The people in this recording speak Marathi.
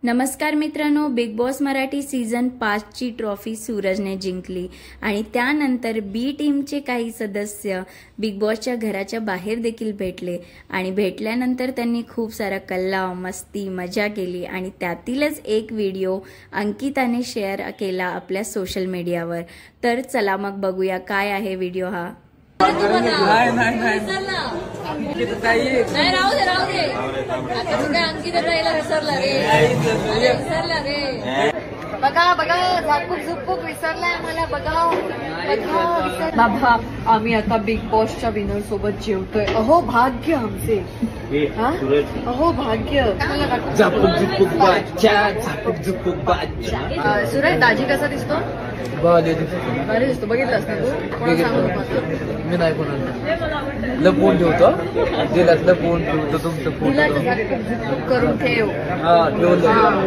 नमस्कार मित्रांनो, बिग बॉस मराठी सीझन 5 ची ट्रॉफी सूरजने जिंकली आणि त्यानंतर बी टीमचे काही सदस्य बिग बॉसच्या घराच्या बाहेर देखील भेटले आणि भेटल्यानंतर त्यांनी खूप सारा कल्ला, मस्ती, मजा केली आणि त्यातीलच एक व्हिडिओ अंकिताने शेअर केला आपल्या सोशल मीडियावर। तर चला मग बघूया काय आहे व्हिडिओ हा। बघा बघा झाकूक झुकूक विसरलाय मला। बघा बघा बाबा, आम्ही आता बिग बॉसच्या विनर सोबत जेवतोय। अहो भाग्य आमचे, अहो भाग्य। सुरेश दाजी कसा दिसतो? भारी दिसतो। बघितलंस ना तू? कोणाला सांगू नको? मी नाही कोणाला लपवून ठेवतो, दिलात लपवून ठेवतो तुमचं फोटो करून ठेव। हा ठेवलं।